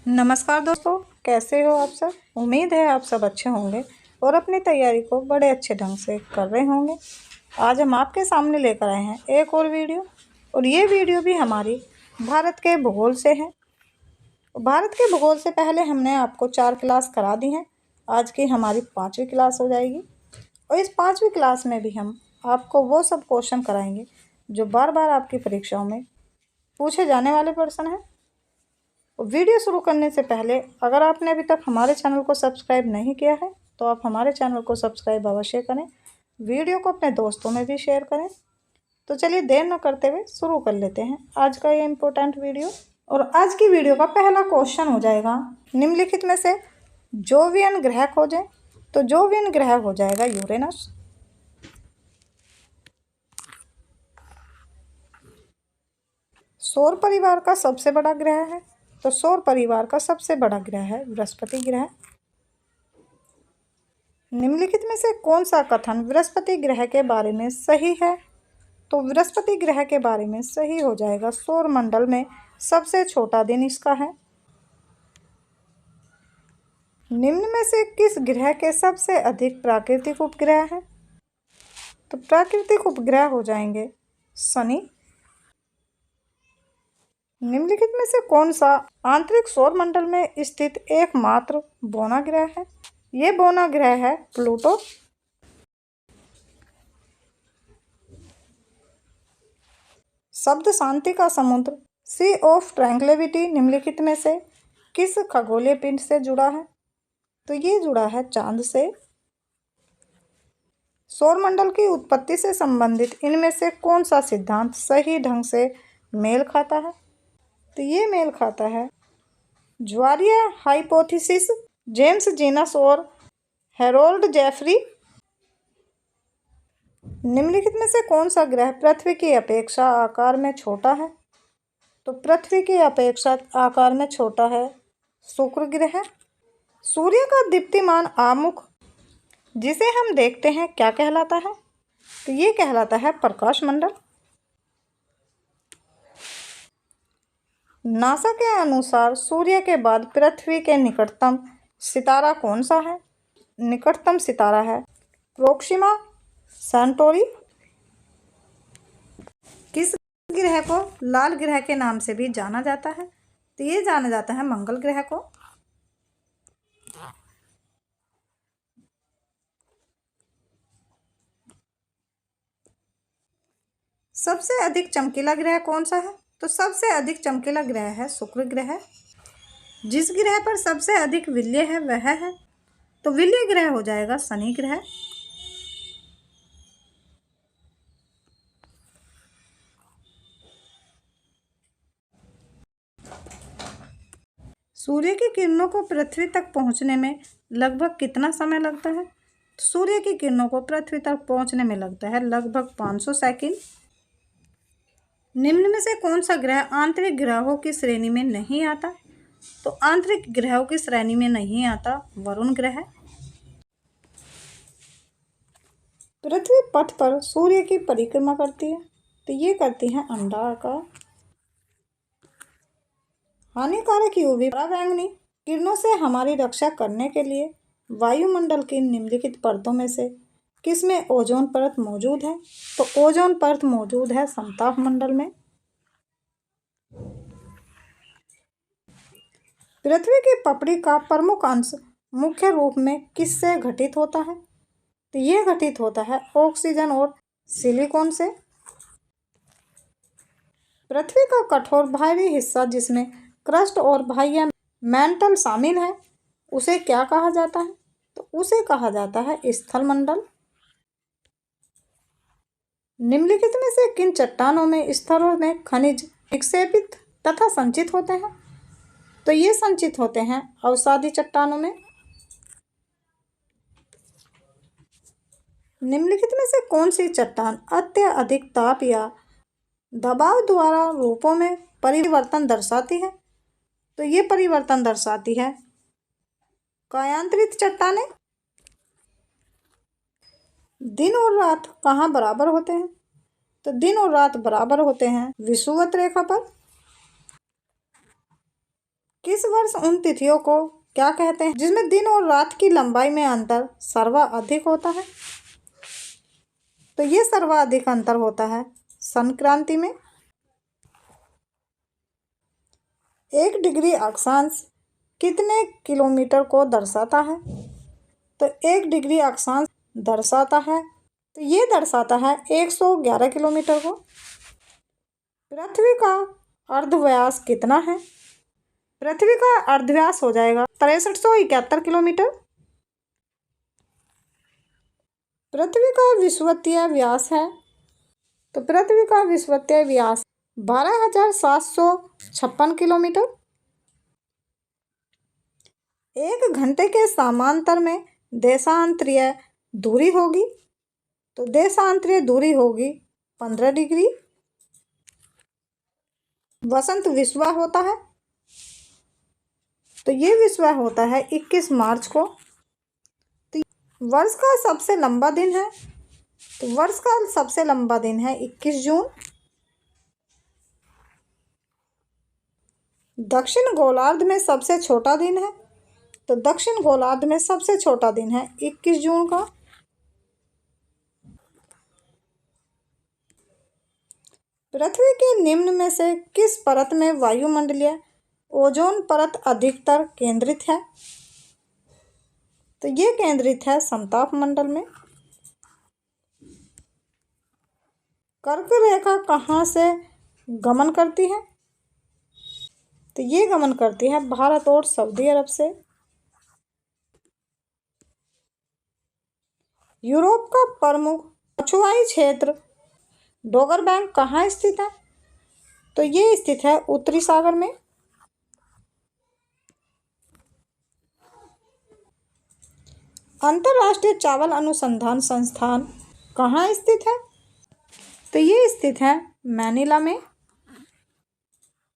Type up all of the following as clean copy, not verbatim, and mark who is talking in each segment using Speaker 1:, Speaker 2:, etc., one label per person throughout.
Speaker 1: नमस्कार दोस्तों, कैसे हो आप सब। उम्मीद है आप सब अच्छे होंगे और अपनी तैयारी को बड़े अच्छे ढंग से कर रहे होंगे। आज हम आपके सामने लेकर आए हैं एक और वीडियो, और ये वीडियो भी हमारी भारत के भूगोल से है। भारत के भूगोल से पहले हमने आपको 4 क्लास करा दी हैं। आज की हमारी 5वीं क्लास हो जाएगी, और इस 5वीं क्लास में भी हम आपको वो सब क्वेश्चन कराएंगे जो बार बार आपकी परीक्षाओं में पूछे जाने वाले प्रश्न हैं। वीडियो शुरू करने से पहले अगर आपने अभी तक हमारे चैनल को सब्सक्राइब नहीं किया है तो आप हमारे चैनल को सब्सक्राइब अवश्य करें। वीडियो को अपने दोस्तों में भी शेयर करें। तो चलिए देर न करते हुए शुरू कर लेते हैं आज का ये इम्पोर्टेंट वीडियो। और आज की वीडियो का पहला क्वेश्चन हो जाएगा, निम्नलिखित में से जोवियन ग्रह खोजें। तो जोवियन ग्रह हो जाएगा यूरेनस। सौर परिवार का सबसे बड़ा ग्रह है, तो सौर परिवार का सबसे बड़ा ग्रह है बृहस्पति ग्रह। निम्नलिखित में से कौन सा कथन बृहस्पति ग्रह के बारे में सही है। तो बृहस्पति ग्रह के बारे में सही हो जाएगा सौर मंडल में सबसे छोटा दिन इसका है। निम्न में से किस ग्रह के सबसे अधिक प्राकृतिक उपग्रह हैं। तो प्राकृतिक उपग्रह हो जाएंगे शनि। निम्नलिखित में से कौन सा आंतरिक सौर मंडल में स्थित एकमात्र बौना ग्रह है। ये बौना ग्रह है प्लूटो। शब्द शांति का समुद्र सी ऑफ ट्रैंक्विलिटी निम्नलिखित में से किस खगोलीय पिंड से जुड़ा है। तो ये जुड़ा है चांद से। सौरमंडल की उत्पत्ति से संबंधित इनमें से कौन सा सिद्धांत सही ढंग से मेल खाता है। तो ये मेल खाता है ज्वारीय हाइपोथेसिस, जेम्स जीनस और हेरोल्ड जेफरी। निम्नलिखित में से कौन सा ग्रह पृथ्वी की अपेक्षा आकार में छोटा है। तो पृथ्वी की अपेक्षा आकार में छोटा है शुक्र ग्रह। सूर्य का दीप्तिमान आमुख जिसे हम देखते हैं क्या कहलाता है। तो ये कहलाता है प्रकाश मंडल। नासा के अनुसार सूर्य के बाद पृथ्वी के निकटतम सितारा कौन सा है। निकटतम सितारा है प्रोक्सिमा सेंटोरी। किस ग्रह को लाल ग्रह के नाम से भी जाना जाता है। तो ये जाना जाता है मंगल ग्रह को। सबसे अधिक चमकीला ग्रह कौन सा है। तो सबसे अधिक चमकीला ग्रह है शुक्र ग्रह। जिस ग्रह पर सबसे अधिक विलय है वह है, तो विलय ग्रह हो जाएगा शनि ग्रह। सूर्य की किरणों को पृथ्वी तक पहुंचने में लगभग कितना समय लगता है। सूर्य की किरणों को पृथ्वी तक पहुंचने में लगता है लगभग 500 सेकंड। निम्न में से कौन सा ग्रह आंतरिक ग्रहों की श्रेणी में नहीं आता। तो आंतरिक ग्रहों की श्रेणी में नहीं आता वरुण ग्रह। पृथ्वी पथ पर सूर्य की परिक्रमा करती है, तो ये करती है अंडाकार। हानिकारक यूवी पराबैंगनी किरणों से हमारी रक्षा करने के लिए वायुमंडल की निम्नलिखित परतों में से किसमें ओजोन परत मौजूद है। तो ओजोन परत मौजूद है समताप मंडल में। पृथ्वी की पपड़ी का प्रमुख अंश मुख्य रूप में किससे घटित होता है। तो ये घटित होता है ऑक्सीजन और सिलिकॉन से। पृथ्वी का कठोर बाहरी हिस्सा जिसमें क्रस्ट और बाह्य मैंटल शामिल है उसे क्या कहा जाता है। तो उसे कहा जाता है स्थल मंडल। निम्नलिखित में से किन चट्टानों में स्तरों में खनिज विक्षेपित तथा संचित होते हैं। तो ये संचित होते हैं अवसादी चट्टानों में। निम्नलिखित में से कौन सी चट्टान अत्यधिक ताप या दबाव द्वारा रूपों में परिवर्तन दर्शाती है। तो ये परिवर्तन दर्शाती है कायांतरित चट्टानें। दिन और रात कहाँ बराबर होते हैं। तो दिन और रात बराबर होते हैं विषुवत रेखा पर। किस वर्ष उन तिथियों को क्या कहते हैं जिसमें दिन और रात की लंबाई में अंतर सर्वाधिक होता है? तो ये सर्वाधिक अंतर होता है संक्रांति में। 1 डिग्री अक्षांश कितने किलोमीटर को दर्शाता है? तो 1 डिग्री अक्षांश दर्शाता है, तो ये दर्शाता है 111 किलोमीटर को। पृथ्वी का अर्धव्यास कितना है? पृथ्वी का अर्धव्यास हो जाएगा 6371 किलोमीटर। पृथ्वी का विषुवतीय व्यास है, तो पृथ्वी का विषुवतीय व्यास 12,756 किलोमीटर। 1 घंटे के समांतर में देशांतरीय दूरी होगी, तो देशांतरीय दूरी होगी 15 डिग्री। वसंत विषुवा होता है, तो ये विषुवा होता है 21 मार्च को। तो वर्ष का सबसे लंबा दिन है, तो वर्ष का सबसे लंबा दिन है 21 जून। दक्षिण गोलार्ध में सबसे छोटा दिन है, तो दक्षिण गोलार्ध में सबसे छोटा दिन है 21 जून का। पृथ्वी के निम्न में से किस परत में वायुमंडलीय ओजोन परत अधिकतर केंद्रित है? तो ये केंद्रित है समताप मंडल में। कर्क रेखा कहाँ से गमन करती है? तो ये गमन करती है भारत और सऊदी अरब से। यूरोप का प्रमुख मछुआई क्षेत्र डोगर बैंक कहाँ स्थित है? तो ये स्थित है उत्तरी सागर में। अंतर्राष्ट्रीय चावल अनुसंधान संस्थान कहाँ स्थित है? तो ये स्थित है मैनिला में।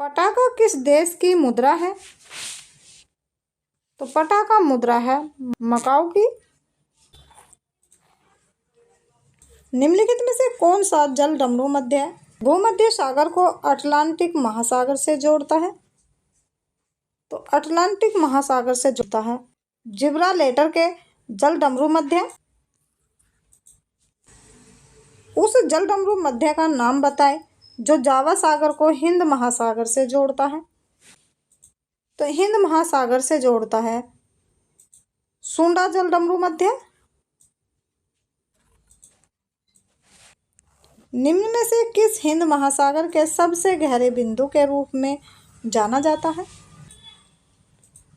Speaker 1: पटाका किस देश की मुद्रा है? तो पटाका मुद्रा है मकाऊ की। निम्नलिखित में से कौन सा जल डमरू मध्य है? भूमध्य सागर को अटलांटिक महासागर से जोड़ता है, तो अटलांटिक महासागर से जोड़ता है। जिब्राल्टर के जल डमरू मध्य, उस जल डमरू मध्य का नाम बताएं जो जावा सागर को हिंद महासागर से जोड़ता है। तो हिंद महासागर से जोड़ता है सुंडा जल डमरू मध्य। निम्न में से किस हिंद महासागर के सबसे गहरे बिंदु के रूप में जाना जाता है?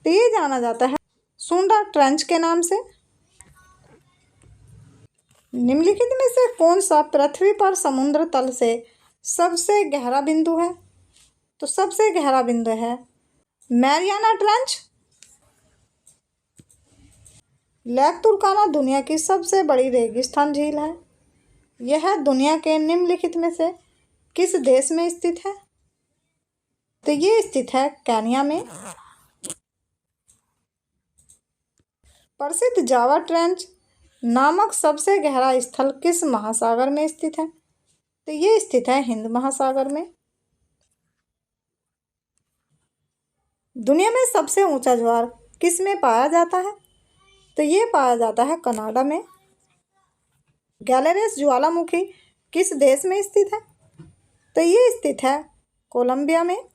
Speaker 1: तो ये जाना जाता है सुंडा ट्रेंच के नाम से। निम्नलिखित में से कौन सा पृथ्वी पर समुद्र तल से सबसे गहरा बिंदु है? तो सबसे गहरा बिंदु है मैरियाना ट्रेंच। लेक तुर्काना दुनिया की सबसे बड़ी रेगिस्तान झील है। यह दुनिया के निम्नलिखित में से किस देश में स्थित है? तो ये स्थित है केन्या में। प्रसिद्ध जावा ट्रेंच नामक सबसे गहरा स्थल किस महासागर में स्थित है? तो ये स्थित है हिंद महासागर में। दुनिया में सबसे ऊंचा ज्वार किस में पाया जाता है? तो ये पाया जाता है कनाडा में। गैलेरस ज्वालामुखी किस देश में स्थित है? तो ये स्थित है कोलंबिया में।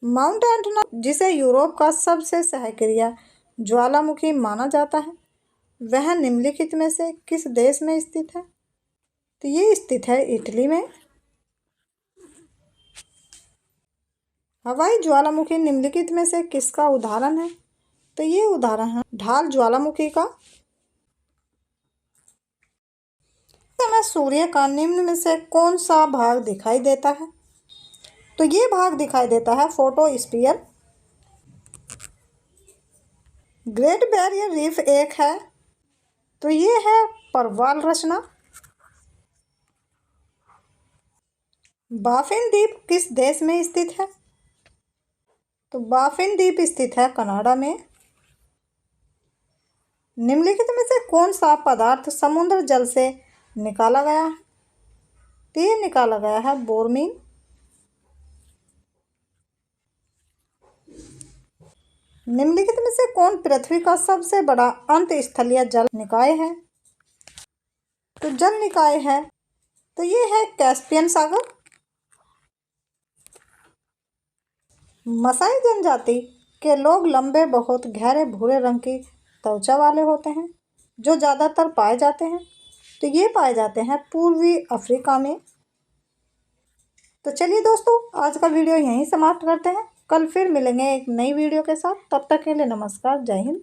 Speaker 1: माउंट एटना जिसे यूरोप का सबसे सहक्रिय ज्वालामुखी माना जाता है, वह निम्नलिखित में से किस देश में स्थित है? तो ये स्थित है इटली में। हवाई ज्वालामुखी निम्नलिखित में से किसका उदाहरण है? तो ये उदाहरण है ढाल ज्वालामुखी का। समय सूर्य का निम्न में से कौन सा भाग दिखाई देता है? तो ये भाग दिखाई देता है फोटोस्फीयर। ग्रेट बैरियर रीफ एक है, तो ये है परवाल रचना। बाफिन द्वीप किस देश में स्थित है? तो बाफिन द्वीप स्थित है कनाडा में। निम्नलिखित में से कौन सा पदार्थ समुद्र जल से निकाला गया है? तो ये निकाला गया है बोरमीन। निम्नलिखित में से कौन पृथ्वी का सबसे बड़ा अंतस्थलीय जल निकाय है? तो जल निकाय है तो ये है कैस्पियन सागर। मसाई जनजाति के लोग लंबे, बहुत गहरे भूरे रंग की त्वचा वाले होते हैं, जो ज़्यादातर पाए जाते हैं। तो ये पाए जाते हैं पूर्वी अफ्रीका में। तो चलिए दोस्तों, आज का वीडियो यहीं समाप्त करते हैं। कल फिर मिलेंगे एक नई वीडियो के साथ। तब तक के लिए नमस्कार, जय हिंद।